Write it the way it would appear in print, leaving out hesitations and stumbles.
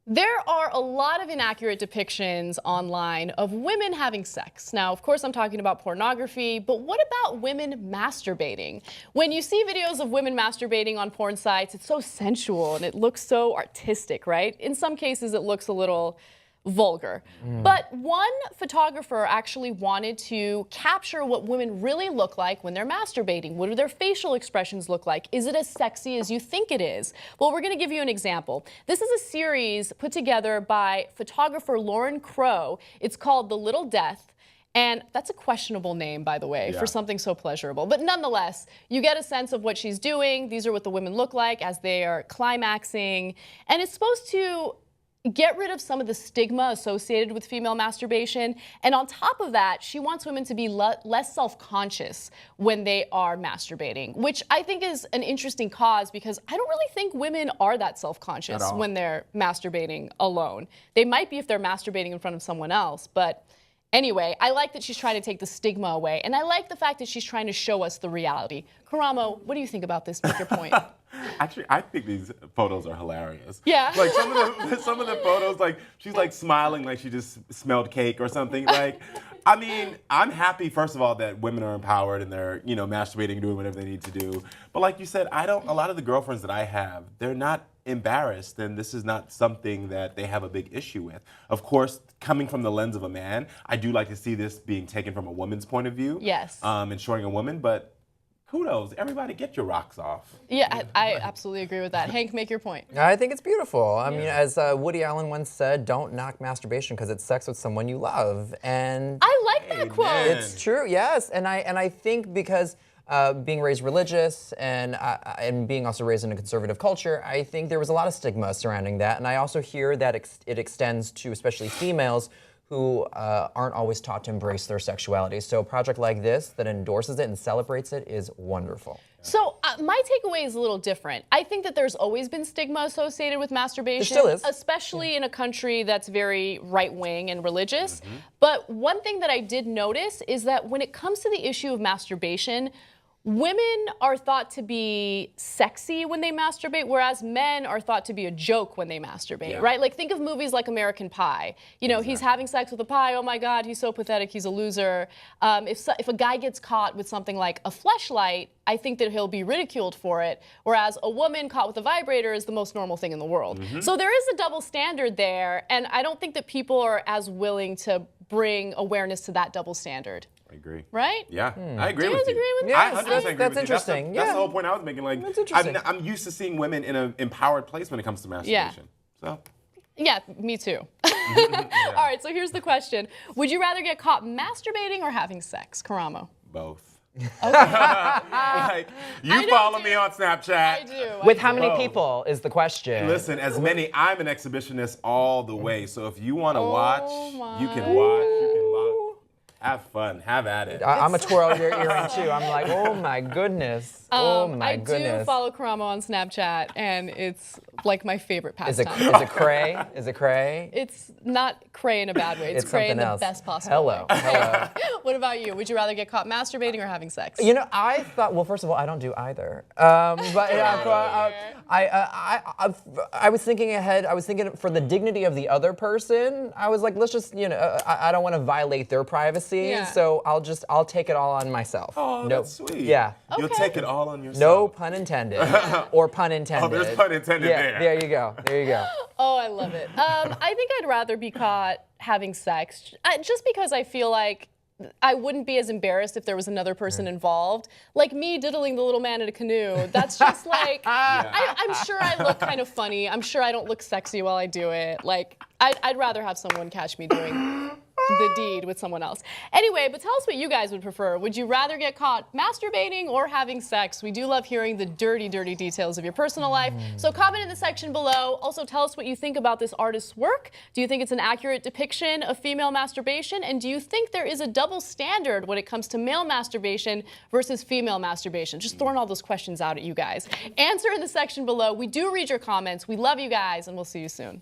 There are a lot of inaccurate depictions online of women having sex. Now, of course, I'm talking about pornography, but what about women masturbating? When you see videos of women masturbating on porn sites, it's so sensual and it looks so artistic, right? In some cases, it looks a little vulgar. But one photographer actually wanted to capture what women really look like when they're masturbating. What do their facial expressions look like? Is it as sexy as you think it is? Well, we're going to give you an example. This is a series put together by photographer Lauren Crow. It's called The Little Death. And that's a questionable name, by the way, for something so pleasurable. But nonetheless, you get a sense of what she's doing. These are what the women look like as they are climaxing. And it's supposed to get rid of some of the stigma associated with female masturbation. And on top of that, she wants women to be less self-conscious when they are masturbating, which I think is an interesting cause because I don't really think women are that self-conscious when they're masturbating alone. They might be if they're masturbating in front of someone else, but anyway, I like that she's trying to take the stigma away, and I like the fact that she's trying to show us the reality. Karamo, what do you think about this? Make your point. Actually, I think these photos are hilarious. Yeah. Like some of the photos, like she's like smiling like she just smelled cake or something. Like, I mean, I'm happy first of all that women are empowered and they're, you know, masturbating, doing whatever they need to do. But like you said, a lot of the girlfriends that I have, they're not embarrassed, and this is not something that they have a big issue with. Of course, coming from the lens of a man, I do like to see this being taken from a woman's point of view. Yes. And showing a woman, but kudos, everybody get your rocks off. Yeah, I absolutely agree with that. Hank, make your point. I think it's beautiful. I mean, as Woody Allen once said, don't knock masturbation because it's sex with someone you love. And I like that quote. It's true, yes. And I think because being raised religious and being also raised in a conservative culture, I think there was a lot of stigma surrounding that. And I also hear that it extends to especially females who aren't always taught to embrace their sexuality. So a project like this that endorses it and celebrates it is wonderful. So my takeaway is a little different. I think that there's always been stigma associated with masturbation. There still is. Especially in a country that's very right-wing and religious. But one thing that I did notice is that when it comes to the issue of masturbation, women are thought to be sexy when they masturbate, whereas men are thought to be a joke when they masturbate, right? Like, think of movies like American Pie. You know, he's having sex with a pie, oh my God, he's so pathetic, he's a loser. If a guy gets caught with something like a fleshlight, I think that he'll be ridiculed for it, whereas a woman caught with a vibrator is the most normal thing in the world. So there is a double standard there, and I don't think that people are as willing to bring awareness to that double standard. I agree. Right? Yeah, I agree with you. Do you guys agree with me? I 100% agree that's with you. interesting. That's the whole point I was making. Like, That's interesting. I'm used to seeing women in an empowered place when it comes to masturbation. So. Yeah, me too. All right, so here's the question. Would you rather get caught masturbating or having sex? Karamo. Both. Okay. Like, you follow me on Snapchat. I do. With how many people is the question? Listen, as many, I'm an exhibitionist all the way. So if you want to watch, you can my. watch, you can love. Have fun, have at it. I'm a twirl your earring too. I'm like, oh my goodness. Oh my goodness. I do follow Karamo on Snapchat, and it's like my favorite Is it pastime. cray? Is it cray? It's not cray in a bad way. It's cray in something the else. best possible Hello. way. Hello. What about you? Would you rather get caught masturbating or having sex? You know, I thought. Well, first of all, I don't do either. I was thinking ahead. I was thinking for the dignity of the other person. I was like, let's just, you know, I don't want to violate their privacy, Yeah. so I'll take it all on myself. Oh, no, that's sweet. Yeah. You'll take it all on yourself. No pun intended. Or pun intended. Oh, there's pun intended yeah, there. There you go. There you go. Oh, I love it. I think I'd rather be caught having sex, just because I feel like I wouldn't be as embarrassed if there was another person involved. Like me diddling the little man in a canoe. That's just like, I'm sure I look kind of funny. I'm sure I don't look sexy while I do it. Like, I'd rather have someone catch me doing the deed with someone else. Anyway, but tell us what you guys would prefer. Would you rather get caught masturbating or having sex? We do love hearing the dirty, dirty details of your personal life. So comment in the section below. Also, tell us what you think about this artist's work. Do you think it's an accurate depiction of female masturbation? And do you think there is a double standard when it comes to male masturbation versus female masturbation? Just throwing all those questions out at you guys. Answer in the section below. We do read your comments. We love you guys, and we'll see you soon.